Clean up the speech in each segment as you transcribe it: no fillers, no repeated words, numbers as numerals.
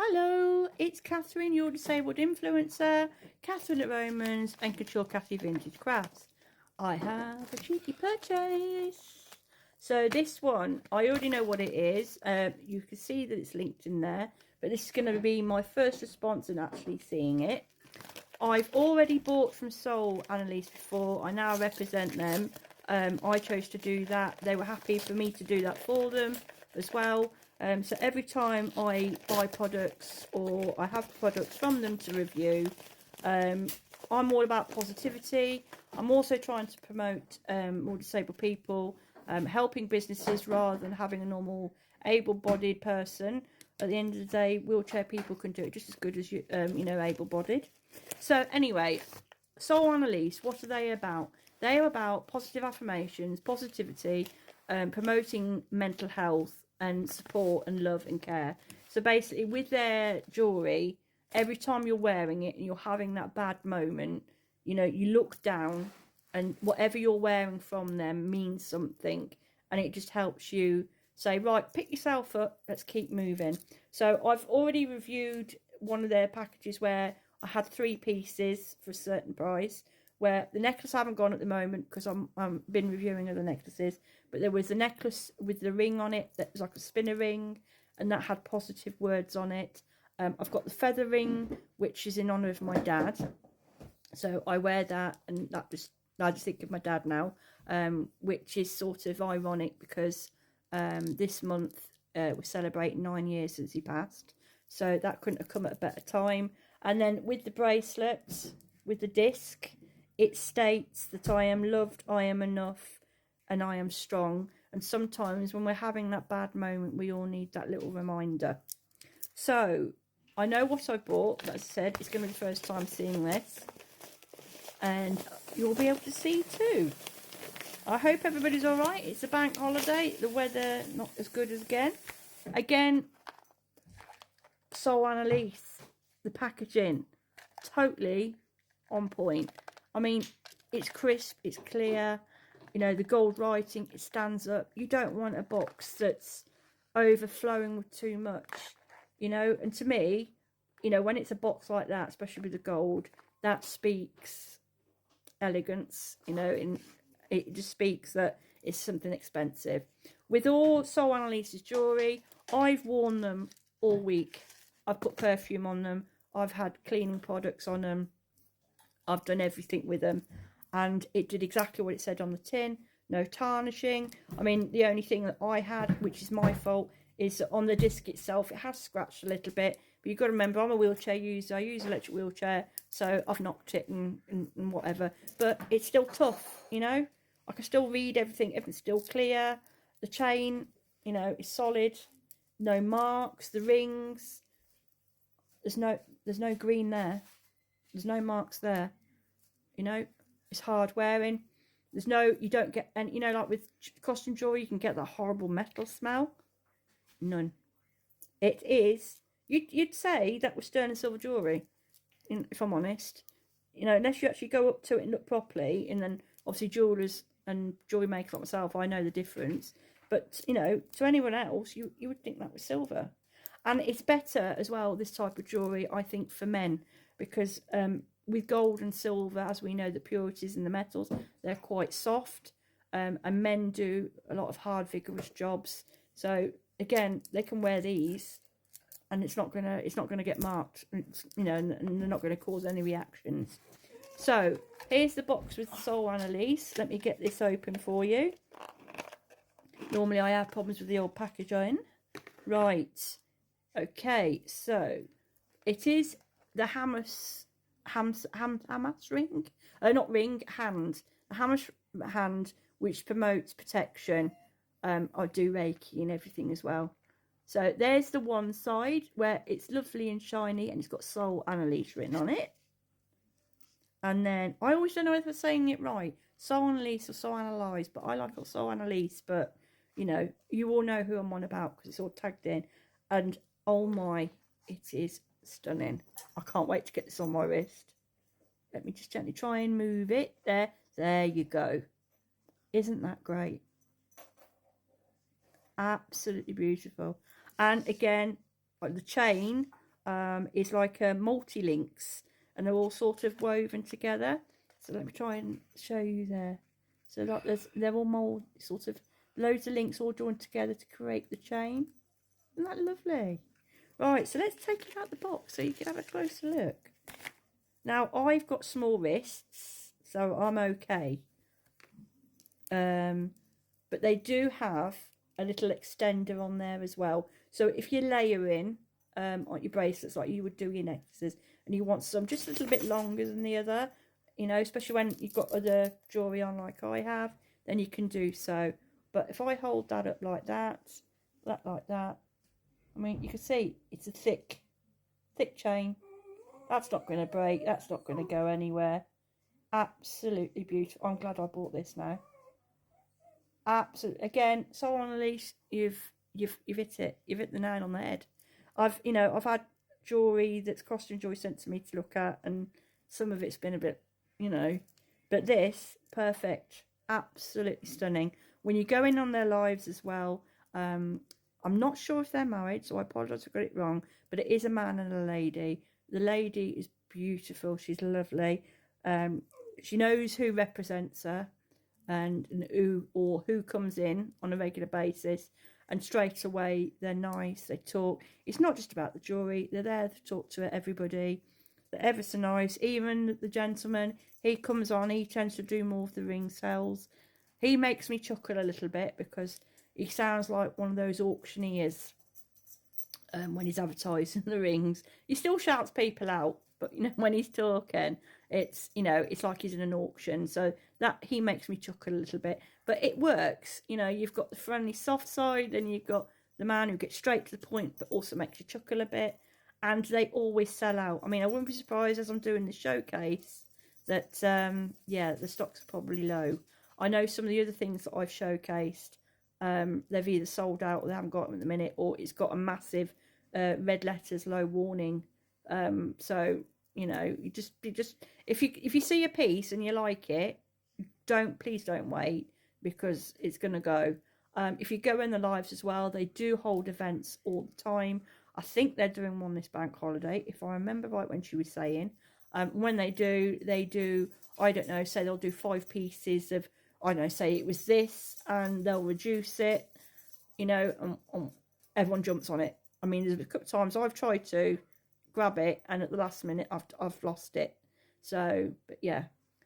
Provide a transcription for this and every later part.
Hello, it's Catherine, your disabled influencer, Catherine at Romans and Couture Cathy Vintage Crafts. I have a cheeky purchase. So this one, I already know what it is. You can see that it's linked in there, but this is going to be my first response in actually seeing it. I've already bought from Soul Analyse before. I now represent them. I chose to do that. They were happy for me to do that for them as well. So every time I buy products or I have products from them to review, I'm all about positivity. I'm also trying to promote more disabled people, helping businesses rather than having a normal able-bodied person. At the end of the day, wheelchair people can do it just as good as you know, able-bodied. So anyway, Soul Analyse, what are they about? They are about positive affirmations, positivity, promoting mental health and support and love and care. So basically with their jewellery, every time you're wearing it and you're having that bad moment, you know, you look down and whatever you're wearing from them means something, and it just helps you say, right, pick yourself up, let's keep moving. So I've already reviewed one of their packages where I had 3 pieces for a certain price, where the necklace I haven't gone at the moment because I'm been reviewing other necklaces, but there was a necklace with the ring on it that was like a spinner ring, and that had positive words on it. I've got the feather ring, which is in honour of my dad, so I wear that, and I just think of my dad now, which is sort of ironic because this month we're celebrating 9 years since he passed, so that couldn't have come at a better time. And then with the bracelet, with the disc, it states that I am loved, I am enough, and I am strong. And sometimes when we're having that bad moment, we all need that little reminder. So I know what I bought, but as I said, it's going to be the first time seeing this, and you'll be able to see too. I hope everybody's all right. It's a bank holiday, the weather not as good as again. Soul Analyse, the packaging, totally on point. I mean, it's crisp, it's clear, you know, the gold writing, it stands up. You don't want a box that's overflowing with too much, you know. And to me, you know, when it's a box like that, especially with the gold, that speaks elegance, you know, and it just speaks that it's something expensive. With all Soul Analyse's jewellery, I've worn them all week. I've put perfume on them, I've had cleaning products on them, I've done everything with them, and it did exactly what it said on the tin. No tarnishing. I mean, the only thing that I had, which is my fault, is that on the disc itself it has scratched a little bit, but you've got to remember I'm a wheelchair user, I use electric wheelchair, so I've knocked it and whatever, but it's still tough, you know. I can still read everything, everything's still clear. The chain, you know, is solid, no marks. The rings, there's no green there, there's no marks there, you know. It's hard wearing. There's no, you don't get, and you know, like with costume jewelry, you can get that horrible metal smell. None. It is, you'd say that was sterling silver jewelry, if I'm honest, you know, unless you actually go up to it and look properly. And then obviously jewelers and jewelry makers like myself, I know the difference, but you know, to anyone else, you would think that was silver. And it's better as well, this type of jewellery, I think, for men, because with gold and silver, as we know, the purities in the metals, they're quite soft, and men do a lot of hard, vigorous jobs. So again, they can wear these, and it's not gonna get marked, you know, and they're not gonna cause any reactions. So here's the box with Soul Analyse. Let me get this open for you. Normally I have problems with the old packaging. Right. Okay, so it is the Hamas ring, not ring, hand. The Hamas hand, which promotes protection. I do Reiki and everything as well. So there's the one side where it's lovely and shiny, and it's got Soul Analyse written on it. And then I always don't know if I'm saying it right, Soul Analyse or Soul Analyse, but I like Soul Analyse. But you know, you all know who I'm on about because it's all tagged in. And oh my, it is stunning. I can't wait to get this on my wrist. Let me just gently try and move it. There you go. Isn't that great? Absolutely beautiful. And again, like the chain, is like a multi-links, and they're all sort of woven together. So let me try and show you there. So like they're all sort of loads of links all joined together to create the chain. Isn't that lovely? Right, so let's take it out the box so you can have a closer look. Now, I've got small wrists, so I'm okay. But they do have a little extender on there as well. So if you're layering on your bracelets like you would do your necklaces, and you want some just a little bit longer than the other, you know, especially when you've got other jewellery on like I have, then you can do so. But if I hold that up like that like that, I mean, you can see it's a thick chain. That's not going to break. That's not going to go anywhere. Absolutely beautiful. I'm glad I bought this now. Absolutely. Again, so on Analyse, you've hit it. You've hit the nail on the head. I've had jewellery that's costume jewellery sent to me to look at, and some of it's been a bit, but this, perfect. Absolutely stunning. When you go in on their lives as well, I'm not sure if they're married, so I apologise if I got it wrong, but it is a man and a lady. The lady is beautiful. She's lovely. She knows who represents her and who comes in on a regular basis, and straight away they're nice, they talk. It's not just about the jewellery, they're there to talk to everybody. They're ever so nice. Even the gentleman, he comes on, he tends to do more of the ring sales. He makes me chuckle a little bit because he sounds like one of those auctioneers when he's advertising the rings. He still shouts people out, but when he's talking, it's it's like he's in an auction. So that he makes me chuckle a little bit, but it works. You've got the friendly soft side, and you've got the man who gets straight to the point but also makes you chuckle a bit, and they always sell out. I mean, I wouldn't be surprised as I'm doing the showcase that the stocks are probably low. I know some of the other things that I've showcased, they've either sold out or they haven't got them at the minute, or it's got a massive red letters, low warning. So you just if you see a piece and you like it, please don't wait, because it's gonna go. If you go in the lives as well, they do hold events all the time. I think they're doing one this bank holiday, if I remember right when she was saying. When they do, I don't know, say they'll do 5 pieces of, I don't know, say it was this, and they'll reduce it, and everyone jumps on it. I mean, there's a couple of times I've tried to grab it, and at the last minute I've lost it. So,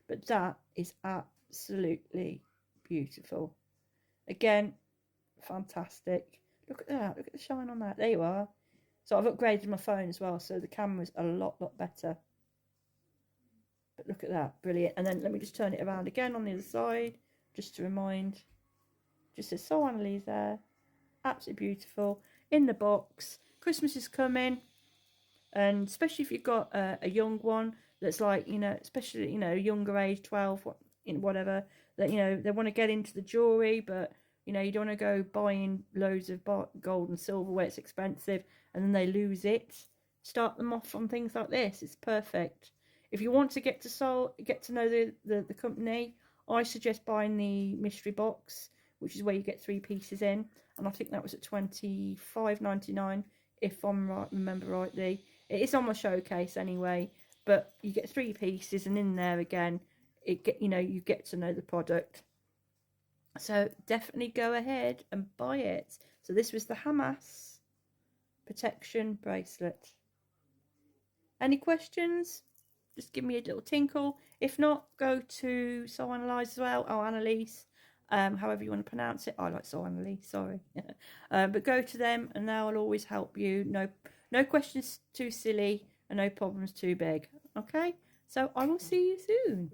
but that is absolutely beautiful. Again, fantastic. Look at that. Look at the shine on that. There you are. So I've upgraded my phone as well, so the camera's a lot better. But look at that, brilliant. And then let me just turn it around again on the other side, just to remind. Just says so Analyse there. Absolutely beautiful. In the box. Christmas is coming, and especially if you've got a young one that's like, especially, younger age, 12, whatever, that, they want to get into the jewellery, but, you don't want to go buying loads of gold and silver where it's expensive and then they lose it. Start them off on things like this. It's perfect. If you want to get to know the company, I suggest buying the mystery box, which is where you get 3 pieces in, and I think that was at $25.99 if I'm remember rightly. It is on my showcase anyway, but you get 3 pieces, and in there again, you get to know the product. So definitely go ahead and buy it. So this was the Hamas protection bracelet. Any questions? Just give me a little tinkle. If not, go to So Analyse as well, or Analyse, however you want to pronounce it. I like So Analyse, sorry. But go to them and they'll always help you. No questions too silly and no problems too big. Okay, so I will see you soon.